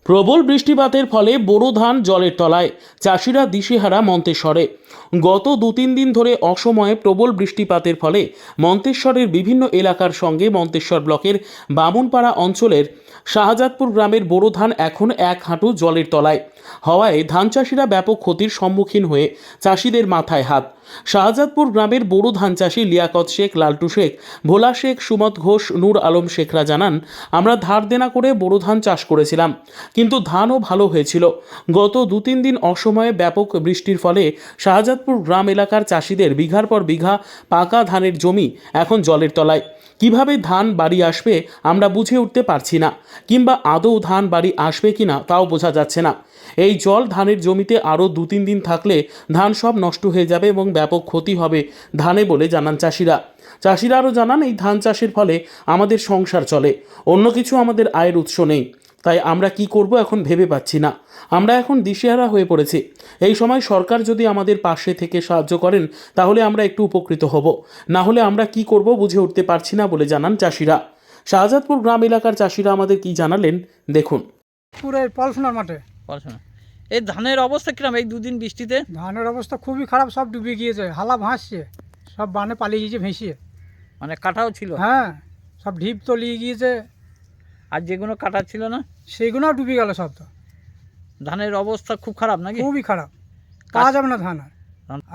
প্রবল বৃষ্টিপাতের ফলে বোরো ধান জলের তলায়, চাষিরা দিশেহারা মন্তেশ্বরে। গত 2-3 দিন ধরে অসময়ে প্রবল বৃষ্টিপাতের ফলে মন্তেশ্বরের বিভিন্ন এলাকার সঙ্গে মন্তেশ্বর ব্লকের বামুনপাড়া অঞ্চলের শাহজাদপুর গ্রামের বোরো ধান এখন 1 হাঁটু জলের তলায় হওয়ায় ধান চাষিরা ব্যাপক ক্ষতির সম্মুখীন হয়ে চাষিদের মাথায় হাত। শাহজাদপুর গ্রামের বোরো ধান চাষি লিয়াকত শেখ, লালটু শেখ, ভোলা শেখ, সুমত ঘোষ, নূর আলম শেখরা জানান, আমরা ধার দেনা করে বোরো ধান চাষ করেছিলাম, কিন্তু ধানও ভালো হয়েছিল। গত 2-3 দিন অসময়ে ব্যাপক বৃষ্টির ফলে শাহজাদপুর গ্রাম এলাকার চাষিদের বিঘার পর বিঘা পাকা ধানের জমি এখন জলের তলায়। কিভাবে ধান বাড়ি আসবে আমরা বুঝে উঠতে পারছি না, কিংবা আদৌ ধান বাড়ি আসবে কিনা তাও বোঝা যাচ্ছে না। এই জল ধানের জমিতে আরও 2-3 দিন থাকলে ধান সব নষ্ট হয়ে যাবে এবং ব্যাপক ক্ষতি হবে ধানে বলে জানান চাষিরা। চাষিরা আরও জানান, এই ধান চাষের ফলে আমাদের সংসার চলে, অন্য কিছু আমাদের আয়ের উৎস নেই। তাই আমরা কি করব এখন ভেবে পাচ্ছি না। আমরা এখন দিশেহারা হয়ে পড়েছি। এই সময় সরকার যদি আমাদের পাশে থেকে সাহায্য করেন তাহলে আমরা একটু উপকৃত হব, না হলে আমরা কি করব বুঝে উঠতে পারছি না বলে জানান চাষিরা। শাহজাদপুর গ্রাম এলাকার চাষিরা আমাদের কি জানালেন দেখুন। পুরো পড়াশোনার মাঠে পড়াশোনা। এই ধানের অবস্থা কিরম এই 2 দিন বৃষ্টিতে? ধানের অবস্থা খুবই খারাপ, সব ডুবে গিয়েছে, হালা ভাসছে, সব বানে পালিয়ে গিয়েছে ভেসিয়ে। মানে কাটাও ছিল? হ্যাঁ, সব ঢিপ তলিয়ে গিয়েছে, আর যেগুলো কাটা ছিল না সেইগুলোও ডুবে গেল সব। তো ধানের অবস্থা খুব খারাপ নাকি? খুবই খারাপ, পাওয়া যাবে না ধান।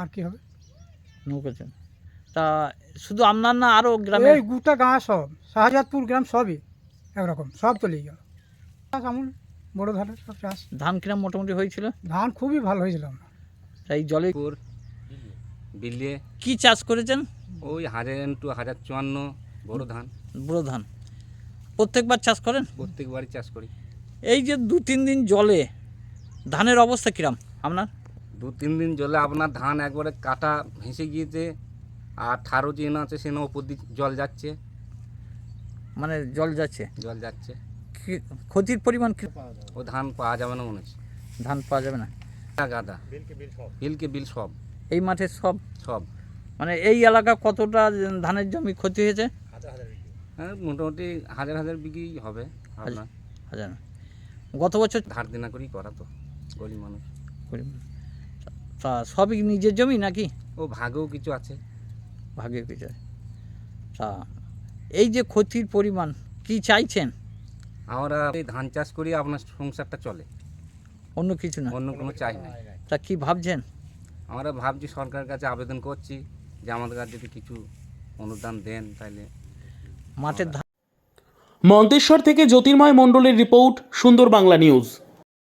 আর কি হবে? নৌকেছেন তা শুধু আপনার না আরও গ্রামে? এই গোটা গাঁ সব, শাহজাদপুর গ্রাম সবই একরকম, সব তলিয়ে গেল। চাষ আমূল বড় ধানের সব চাষ। ধান কিরম মোটামুটি হয়েছিল? ধান খুবই ভালো হয়েছিল। আমরা তাই জলে বিলিয়ে কি চাষ করেছেন? ওই 1000-1054 বড় ধান। বড় ধান প্রত্যেকবার চাষ করেন? প্রত্যেকবারই চাষ করি। এই যে 2-3 দিন জলে ধানের অবস্থা কিরম আপনার? 2-3 দিন জলে আপনার ধান একবারে কাটা ভেসে গিয়েছে, আর ঠারো চেন আছে সেন ওপর দিয়ে জল যাচ্ছে। মানে জল যাচ্ছে? জল যাচ্ছে। ক্ষতির পরিমাণ কি? ও ধান পাওয়া যাবে না মনে হচ্ছে। ধান পাওয়া যাবে না? গাদা বিলকে বিল সব এই মাঠে সব সব মানে এই এলাকা কতটা ধানের জমি ক্ষতি হয়েছে? হ্যাঁ, মোটামুটি 1000 বিঘি হবে আপনার। হাজার। গত বছর ধার দেনা করেই করা, তো গরিব মানুষ। তা সবই নিজের জমি নাকি? ও ভাগেও কিছু আছে। ভাগে কিছু আছে। তা এই যে ক্ষতির পরিমাণ কি চাইছেন? আমরা এই ধান চাষ করি, আপনার সংসারটা চলে, অন্য কিছু না? অন্য কোনো চাই না। তা কি ভাবছেন? আমরা ভাবছি সরকারের কাছে আবেদন করছি যে আমাদের কাছে যদি কিছু অনুদান দেন তাহলে। মাঠের ধান। মন্তেশ্বর থেকে জ্যোতির্ময় মণ্ডলের রিপোর্ট, সুন্দর বাংলা নিউজ।